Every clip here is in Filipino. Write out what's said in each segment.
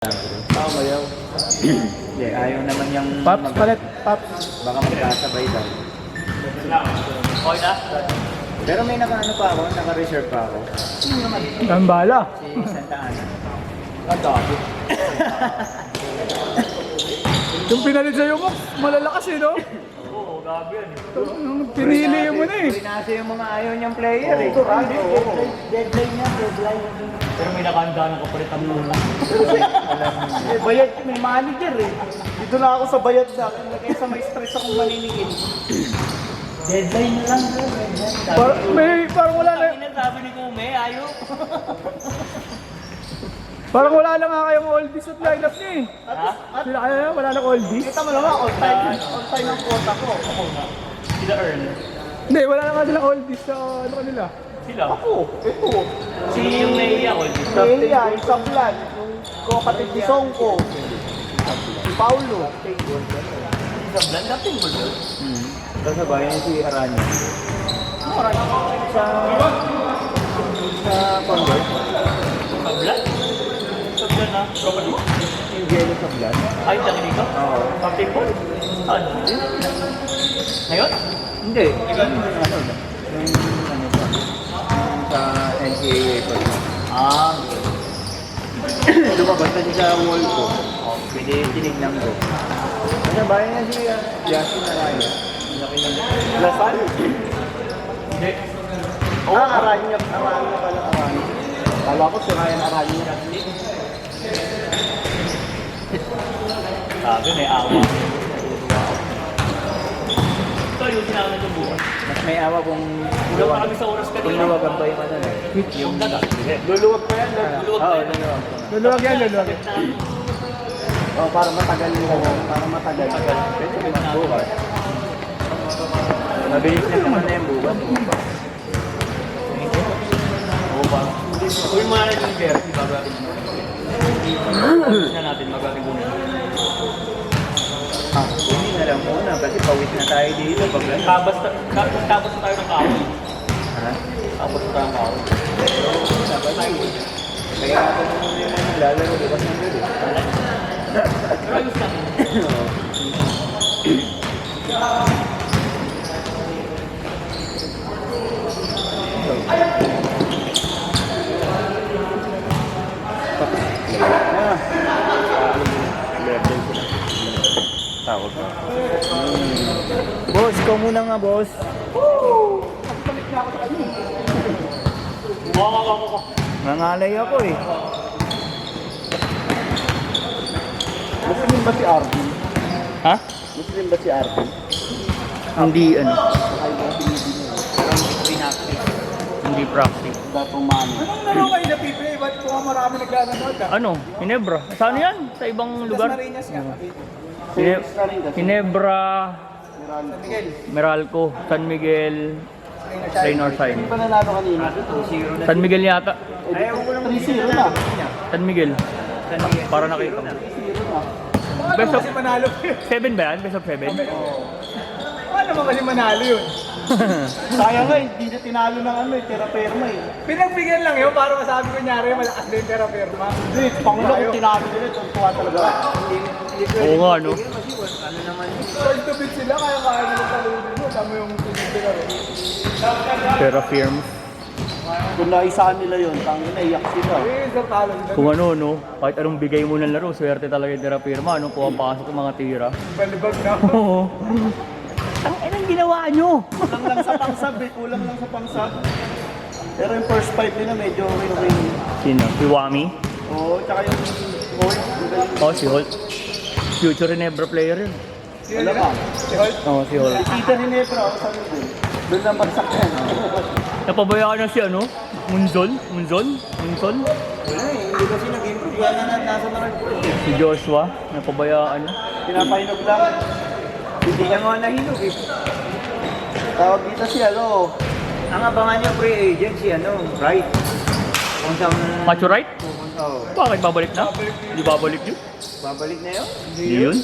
Tao mayaw. Hindi, ayaw naman yung Pops, palit, Pops. baka magkasabay daw. Okay na? Pero may naka-ano pa ako, naka-reserve pa ako. Ang bala. Si Santa Ana. Ang dami. Yung pinalit sa'yo mo, malalakas eh, no? Oo, gabi yan eh. Nung pinili mo na eh. Pinasa yung mga ayaw niyang player eh. Deadline niya, deadline. Pero may nakahanda ng kapalit ang muna. Bayad, may manager eh. Dito na ako sa bayad na. Kaysa may stress akong maniningin. Deadline na lang. Parang wala na. Sabi ni Kume, ayaw. Parang wala na nga kayong oldies at lineup niya eh. Ha? Sila kaya na, wala na oldies. Kita mo naman, all time ang quota ko. Ako na. Sila Earn. Hindi, wala na nga silang oldies sa ano kanila. Sila. Ako, ito. Si yung naiiyak ko. Leia, yung Sablan, yung kapatid ni Songko. Si Paulo. Sa Blan, dating mo doon. Kasabay niya si Aranya. Sa Convert. Sa Blan? Sa Blan na. Kapag mo? Yung Jello sa Blan. Ay, dami ka? Oo. Captain Paul? Saan? Ngayon? Hindi. Ano pa. Yung sa NCAA pa. Ah. Lumabas na siya sa wall ko. Pwede tinignan ko. Kasabay niya si Yasin Aranya. Lasal? Hindi. Aranya pala, Aranya. Kala ko si Ryan Aranya. Sabi, may awa. Ito, yung sinama ng buwan. Mas may awa kung Ulang pa kami sa oras kung kanina. nawagan pa yung ano na. Yung daga. Luluwag pa yan. Luluwag Oo, pa yun. luluwag. Luluwag yan, luluwag. Oh, para matagal nila. Para matagal. Pwede naman bukas. Mabilis na naman na yung bukas. Oo ba? Uy, mga na yung beer. Ibagatin mo. Ibagatin na natin. Magating muna. Hindi na lang muna kasi pawit na tayo dito. Tabas na tayo ng kahoy. Ha? Tabas na tayo ng kahoy. Kaya ako muna yung naglalaro bukas ng gabi. Ayos lang. Tawag na. Boss, ikaw muna nga, boss. Wow. Nangalay ako eh. Muslim ba si Arvin? Ha? Muslim ba si Arvin? Hindi ano. Ay, mga pinipili. Hindi practice. Datong mami. Anong laro kayo na pipi? Ba't po marami naglalanood ah? Ano? Ginebra. Saan yan? Sa ibang lugar? Marinas nga. Ginebra, Miguel. Meralco, San Miguel, Raynor Sign. Hindi pa nanalo kanina. San Miguel yata. Ayaw ko lang 3-0 na. San Miguel. Para nakita mo. 3-0 na. Best of Kasi manalo. 7 ba yan? Best of 7? Paano mo kasi manalo yun? Sayang nga, hindi na tinalo ng ano eh, teraperma eh. Pinagbigyan lang yun para masabi ko nyari malakas din pera firma. Hindi, Pangulo kung tinalo nila, tuntua talaga. Oo nga, no? First to beat sila, kaya nila talunin mo. Tama yung pinag rin. Pero firm. Kung naisaan nila yun, tangin na, iyak sila. Eh, sa talo nila. Kung ano, no? Kahit anong bigay mo ng laro, swerte talaga yung firma, no? Pumapasok yung mga tira. Balibag na. Oo. Ang inang ginawa nyo? Kulang lang sa pangsab eh, kulang lang sa pangsab. Pero yung first fight nila medyo okay. Sino? Si Wami? Oo, tsaka yung Holt. Oh, si Holt. Future Ginebra player yun. Wala ka. Si Holt. Oo, si Holt. Kita ni Nebra, ako sabi ko. Doon lang bagsak yan. Napabayaan na si ano? Munzon? Munzon? Wala eh, hindi kasi nag-improve. Wala na, nasa na rin. Si Joshua? Napabayaan na. Pinapahinog lang. Hindi niya nga nahinog eh. Tawag dito si ano. Ang abangan niya free agent si ano, Wright. Kung saan... Macho right? Oo. Bakit babalik na? Hindi babalik yun? Babalik na yun? Hindi Hindi yun?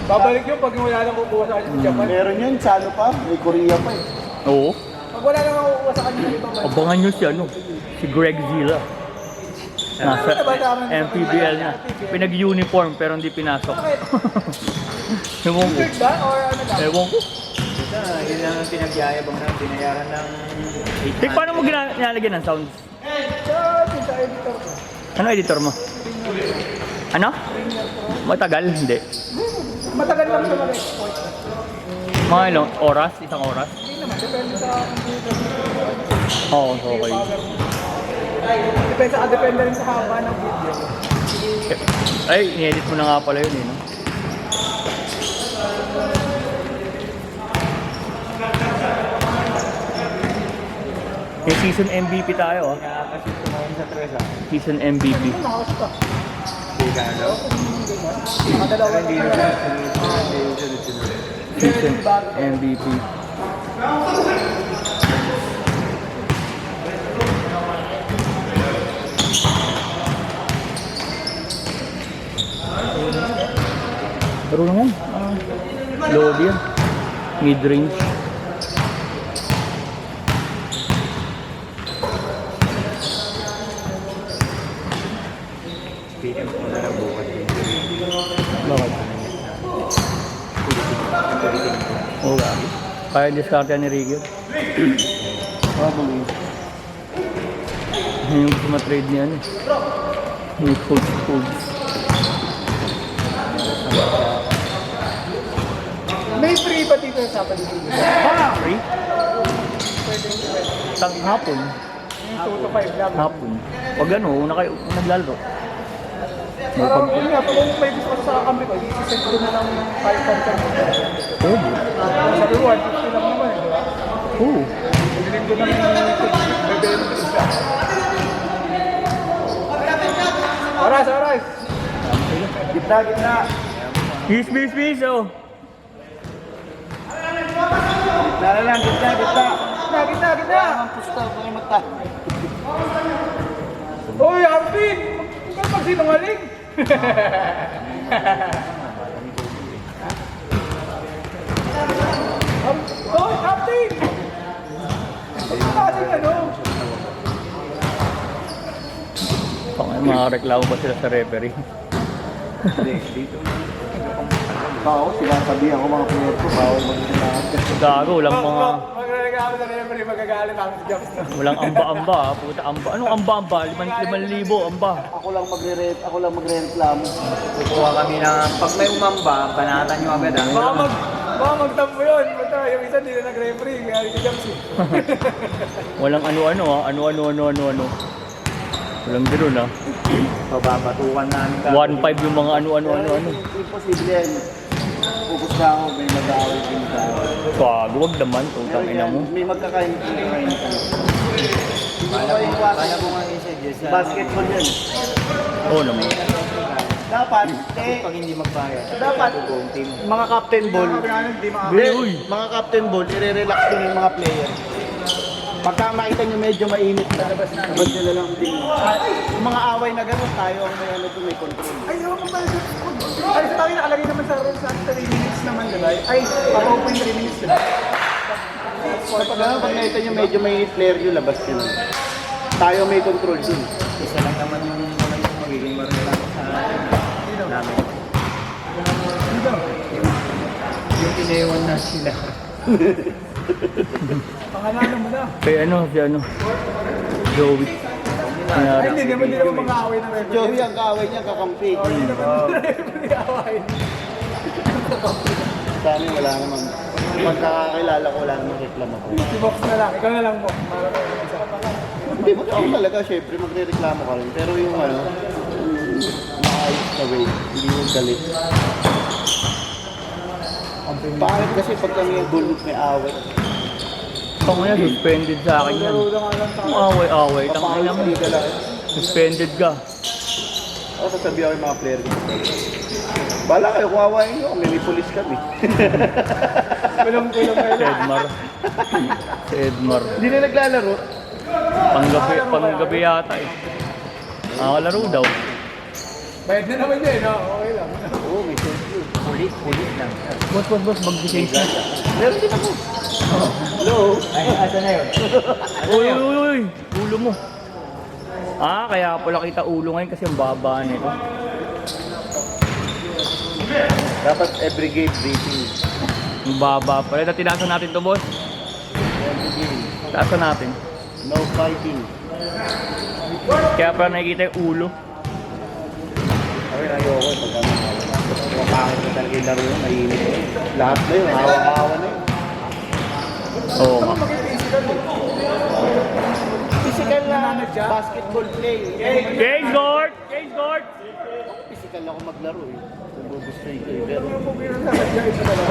Babalik yun pag wala nang kukuha sa kanya sa Japan. Meron yun, sa ano pa, may Korea pa eh. Oo. Pag wala nang kukuha sa kanya sa ibang bansa. Abangan nyo si ano? Si Greg Zilla. Nasa MPBL na. Pinag-uniform pero hindi pinasok. Ewan ko. Third ba? Or ano lang? Ewan ko. Basta, yun lang ang pinagyayabang na binayaran ng Tik, paano mo ginalagyan ng sounds? Sa editor ko. Ano editor mo? Ano? Matagal? Hindi. Matagal lang siya mag-export. Mga ilang oras? Isang oras? Hindi naman, depende sa computer. Oo, okay. Depende rin sa haba ng video. Ay, in-edit mo na nga pala yun eh, no? May season MVP tayo, ah. kaya kasi tumawin sa Teresa. Season MVP. Nakakas pa. Hindi ka ano? Nakadalawa Hindi na na siya. sunod-sunod. Season MVP. Laro naman. Load yan. Mid-range. PM ko na lang bukas. Bakit? Oo, gabi. Kaya diskarte ni Ricky. Yung gusto ma-trade niya, ano? Yung foods. May free pa dito sa Sabado. Free? Tang hapon. 2 to 5 lang. Hapon. Pag ano, una kayo naglalaro. May Parang pag... yun nga, pag may gusto ko sa kambi ko, i-send ko na lang ng 5 Oo. Sabi ko, 150 lang naman, di ba? Oo. Pagdinig ko ng bebelo ko isa. Oras! Gitna! Peace, oh. Gitna! Ang pusta, mga mata. Uy, Arvin! Huwag kang magsinungaling! Uy, Arvin! Pagkakasin ano? Mga reklamo ba sila sa referee? Ako, sinasabi ako mga player ko, bawal mag-sinasabi. Gago, walang mga... Magre-regalo sa referee, magagalit ako sa Jobs na. Walang amba-amba, ah. Puta amba. Anong amba-amba? 5,000 amba. Ako lang magre-reklamo. Kukuha kami na, pag may umamba, banatan nyo agad ah. Baka magtampo yun. Basta yung isa hindi na nag-referee, kaya yung Jobs eh. Walang ano-ano, ah. Ano. Walang gano'n, ah. Pababatukan namin ka. 1.5 yung mga ano. Imposible yan. Pupusta ako, may mag-aaway din tayo. Gago, wag naman. Tutang ina mo. May magkakain tayo. Kala ko nga isa, Jess. Basketball yan. Oo naman. Dapat, Pag hindi magbayad. dapat, buong team. mga captain ball, Uy. mga captain ball, i-relax nyo yung mga player. Pagka makita nyo medyo mainit na, labas nila lang din. Yung mga away na gano'n, tayo ang may ano doon, may control. Ay, yung mga ay, sa tayo nakalagay naman sa rules na 3 minutes naman, diba? Ay, pa-open 3 minutes, diba? Pag ano, pag nakita nyo medyo mainit player nyo, labas nyo lang. Tayo may control doon. Isa lang naman yung magiging marunong sa namin. Yung inewan na sila. Pangalanan mo na. Kaya si Joey. Ay, hindi naman mga away ng referee. Joey, ang kaaway niya, kakampi. Hindi naman referee away. Sa amin, wala naman. Pag nakakilala ko, wala namang reklamo ko. Si Box na lang, ikaw na lang mo. Para may isa. Hindi, ako talaga, syempre, magre-reklamo ka rin. Pero yung ano, maayos na way, hindi yung galit. Bakit kasi pag kami yung bulot may away? Ito nga suspended sa akin yan. Kung away-away, tangin naman. Hindi ka lang. Suspended ka. Ako sasabihin ako yung mga player ko. Bala kayo, kung awayin nyo, may pulis kami. Kulong-kulong kayo Si lang. Edmar. Si Edmar. Hindi na naglalaro. Panggabi yata eh. Laro daw. Bayad na naman yun, no? Okay lang. Oo, may sense yun. Ulit lang. Boss, mag-change na. Meron din ako. Hello? Ay, asa na yun? Uy, ulo mo. Ah, kaya pala kita ulo ngayon kasi ang baba nito. Dapat every game breathing. Ang baba pala. Tinasan natin to, boss. Every game. Taasan natin. No fighting. Kaya pala nakikita yung ulo. Ay, ayoko. Pagkakapangit na talaga yung laro yun. Mainit yun. Lahat na yun. Hawa-hawa na yun. Oo nga. Physical na basketball play. Cage guard! Cage guard! Physical ako maglaro eh. Kung gusto ko eh. Pero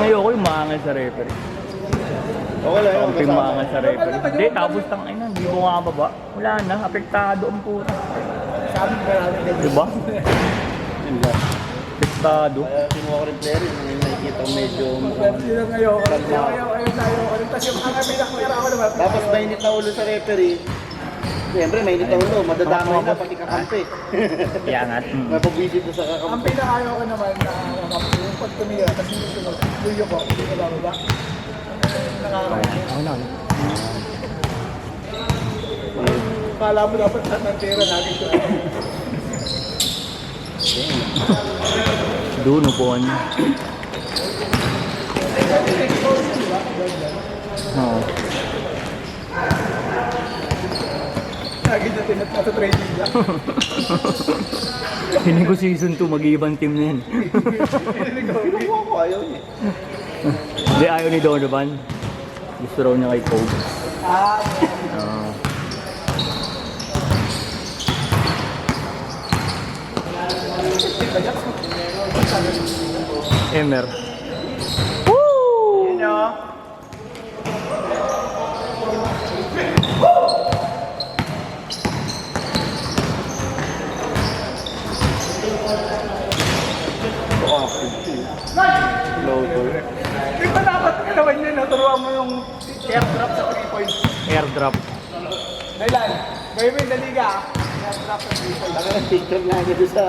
Ayoko yung maangal sa referee. okay lang yun. Ako yung maangal sa referee. Hindi, tapos tang ina, hindi mo nga baba. Wala na, apektado ang puta. Diba? Yun lang. Apektado. Kaya kinuha ko rin player yun. Ngayon nakikita ko medyo Yun ang ayoko. Tapos yung mga pinakmera ako naman. tapos mainit na ulo sa referee. Siyempre, mainit na ulo. Madadamay na pati kakampi. Iangat. May pabisit na sa Ang kakampi. pinakayaw ko naman na yung pag tumira, tapos yung sunod, luyo ko, hindi ko bababa. Nakakaya. Ako na. Kala mo dapat sa tira natin ito. Doon upuan. Oo. Lagi na tinatasa training lang. Hindi ko season 2, mag-iibang team na yan. Kinuha ko, ayaw niya. Hindi, ayaw ni Donovan. Gusto raw niya kay Kobe. Oo. Emer. Woo! Loader. Di ba dapat ka naman yun, no? Turuan mo yung airdrop sa 3 points. Airdrop. Dailan, gawin mo yung daliga, airdrop sa 3 points. Ang picture nga niya doon sa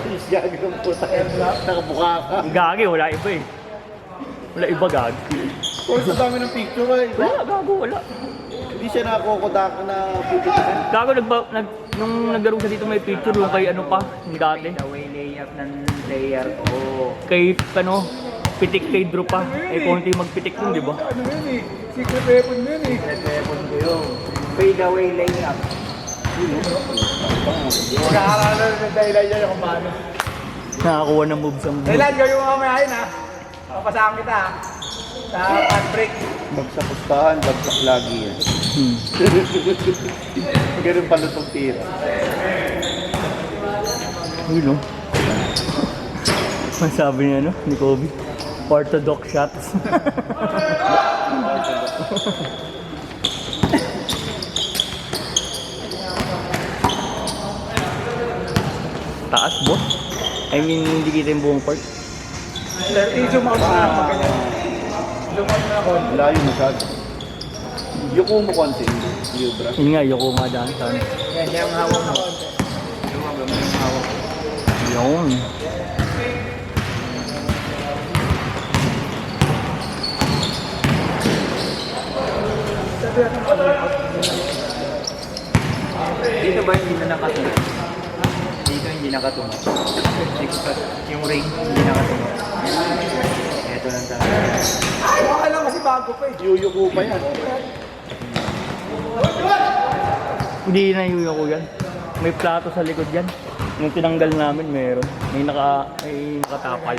fish gagawin po sa airdrop. Nakabuka ka. Gagi, wala iba eh. Wala iba gagi. Kung sa dami ng picture ay Wala, gago, wala. hindi siya nakokodak na pipilitan. Gago, nung naglaro siya dito may picture yung kay ano pa, yung dati. Away layup ng player. Oo. Kay, ano, pitik kay Drew pa. Eh, konti magpitik nun, di ba? Ano yun eh, secret weapon yun eh. Weapon ko yung fade away layup. Nakakarala na Dailan yan kung paano. Nakakuha ng moves ang Dailan, gawin mo mamaya yun ha. Papasahan kita ha. Sa fast break. Pag sa pustahan, bagsak lagi yan. Ganun pala itong tira. Yun, no? Ang sabi niya, no? Ni Kobe. Orthodox shots. Taas, boss. I mean, hindi kita yung buong part. I-zoom out na ako ganyan. Zoom out na ako. Layo masyado. Yuko mo konti. Yubra. Yun nga, yoko nga daan. Yan, yan ang hawak mo. Lumagam yung hawak mo. Yun. Dito ba hindi na nakatunog? Dito hindi nakatunog. Yung ring hindi nakatunog. Ito lang talaga. Baka lang kasi bago pa eh. Yuyuko pa yan. Hindi na yuyoko yan. May plato sa likod yan. Nung tinanggal namin, meron. May nakatapal.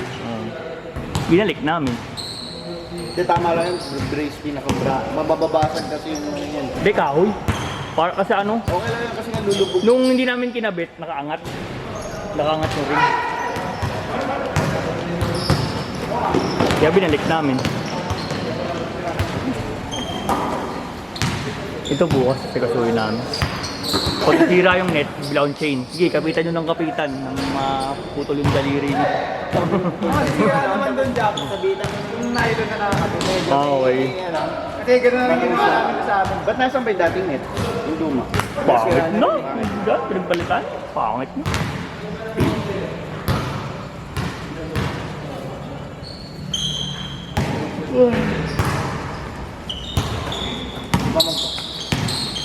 Binalik namin. Hindi, tama lang yun. Brace pinaka-bra. Mabababasag kasi yung yan. Hindi, kahoy. Para kasi ano, Okay lang yan kasi nga lulubog. nung hindi namin kinabit, nakaangat. Nakaangat yung ring. Kaya binalik namin. Ito bukas, sikasuhin namin. Pag tira yung net, bilaw chain. Sige, kapitan nyo ng kapitan ng maputol yung daliri niyo. Kaya naman doon, Jack. Sabitan yung nylon na nakakatunog. Okay. Kasi gano'n na ginawa namin sa amin. Ba't nasan ba yung dating net? Yung luma. Pangit na. Hindi, pinagbalitan. Pangit na.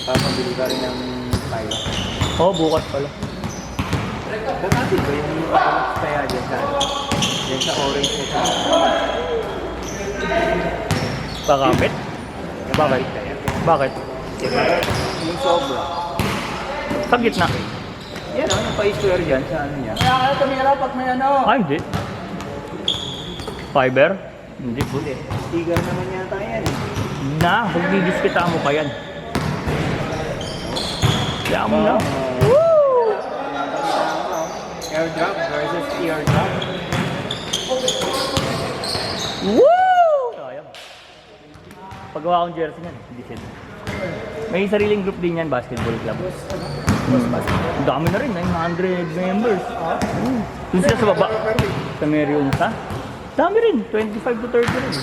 Tapos bili ka rin ng tayo. Oh, bukas pala. Bakit ba yung kaya dyan sa dyan sa orange na sa Pakapit? Bakit? kaya? Bakit? Diba? Yung sobra. Sa gitna. Yan o, yung pa-square dyan sa ano niya. Kaya kaya tumira pag may ano. Ah, hindi. Fiber? Hindi po. Hindi. Sticker naman yata yan eh. Na, magdidiskita mo pa yan. Kaya mo na. Airdrop versus teardrop. Woo! Sayang. Paggawa akong jersey niyan, hindi sila. May sariling group din yan, basketball club. Ang dami na rin, 900 members. Doon sila sa baba. Sa Meriunsa. Dami rin, 25 to 30 rin.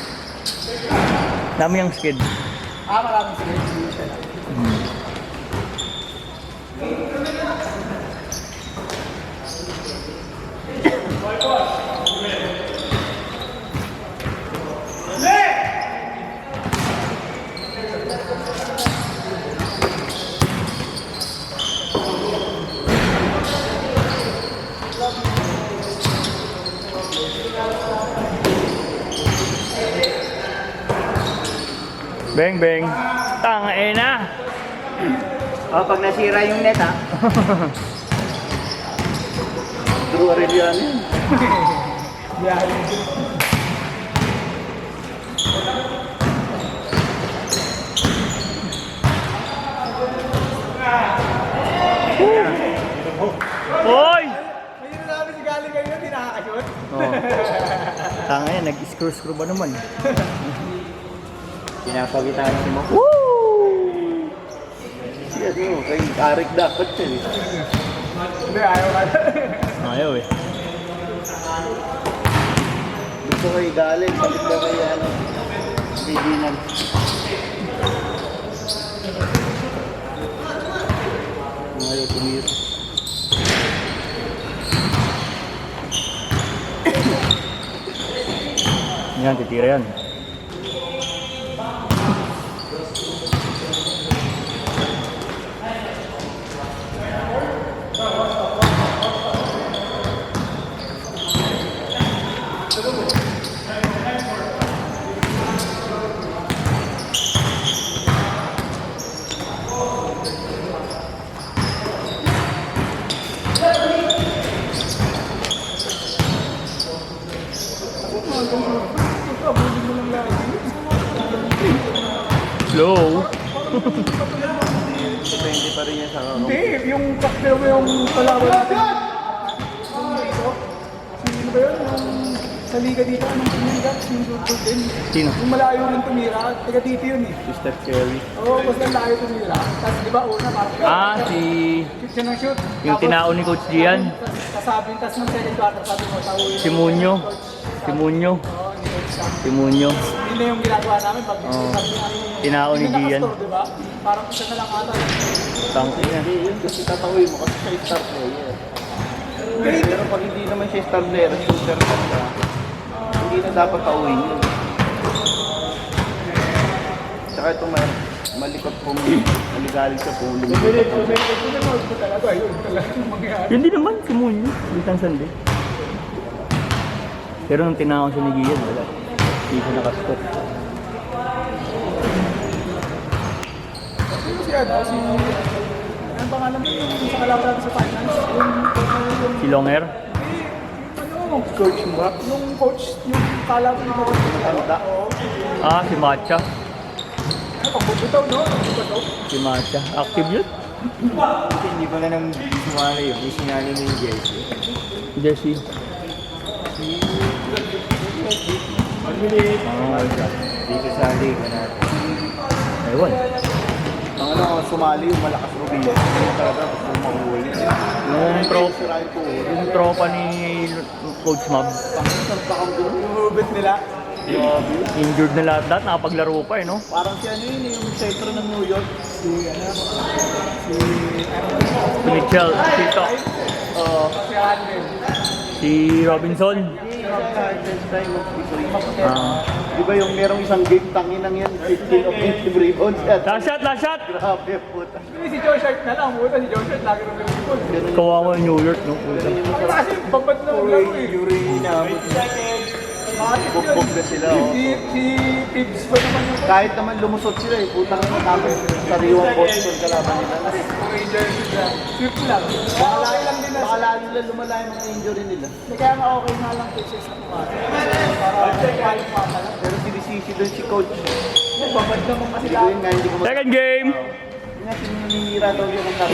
Dami yung skid. Maraming sige. Beng, beng. Tanga na. Oh, pag nasira yung net ha. True rin yan. Hoy! May namin si galing kayo, hindi nakakashoot. Oh. Tanga yan, nag-screw ba naman? Pinapagitan mo. Woo! Yes, no. Kay Arik dapat yan eh. Hindi, ayaw ka. Ayaw eh. Gusto kay galing, balik na kay ano. Bidinan. Ayaw tumira. Yan, titira yan. Slow. Depende pa rin yan sa Hindi, yung cocktail mo yung kalaban natin. Sino ba yun? Yung sa liga dito, anong tumira? Yung Dudul din. Sino? Yung malayo rin tumira, taga dito yun eh. si Steph Curry. Oo, basta layo tumira. Tapos di ba una parang Ah, si... shoot siya ng shoot. Yung tinao ni Coach Gian. Kasabing, tapos nung second quarter, sabi mo, tawin. Si Munyo. Si Munyo. Oo, ni Coach Sam. Si Munyo. Yun na yung ginagawa namin pag Oo. sabi namin. Tinao ni Hindi na Gian. nakastore, di ba? Parang isa na lang ata. Tangki na. Hindi, yun kasi tatawin mo kasi siya star player. Pero pag hindi naman siya star player, shooter ka siya. Hindi na dapat tawin yun. Tsaka ito malikot po mo. Maligalig sa pulo. Talaga, yun talaga yung mangyayari. Yun din naman, si Munyo. Bitang sandi. Pero nung tinao siya ni Gian, wala. Hindi siya nakastop. Sino si ano? Si... Anong pangalan mo? Yung sa kalaban natin sa finance? Yung... Si Longer. Ano? Coach mo? Yung coach, yung kalaban mo. Tanda. Oo. Ah, si Matcha. Ano? Pagbubitaw, no? Pagbubitaw. Si Matcha. Active yun? Kasi hindi pala nang sumali yun. Yung sinali ni Jersey. Jesse. Oh, dito sa liga natin. Ewan. Ang ano, sumali yung malakas Rubio. Yung talaga gusto mahuwi. Yung tropa ni Coach Mab. Pangasal pa kang doon. Yung hubit nila. Injured na lahat. Nakapaglaro pa eh, no? Parang si ano yun, yung sentro ng New York. Si ano? Si... Si Mitchell. Si Tok. Si Andrew. Si Robinson. Hindi, sa time of Pisoy. Ah. Di ba yung merong isang game tanginang yan, 15 offensive rebounds yan. Last shot, last shot! Grabe, puta. Hindi si Joe Shart na lang, puta si Joe Shart lagi rin yung goal. Ganun Kawawa yung New York, no? Kasi babad na ang laro eh. Yuri inaabot. Bukbok na sila, oh. Si Pips pa naman yung Kahit naman lumusot sila eh, putang na tapos sariwang Boston kalaban nila. Rangers na. Swift lang. Baka lang din na. Baka lalo nila lumala yung mga injury nila. Kaya nga okay nga lang pitches na mga. Para kahit mapala. Pero sinisisi doon si coach. Babad naman kasi Hindi ko yun nga, hindi ko Second game! Yun nga, sininira daw yung mga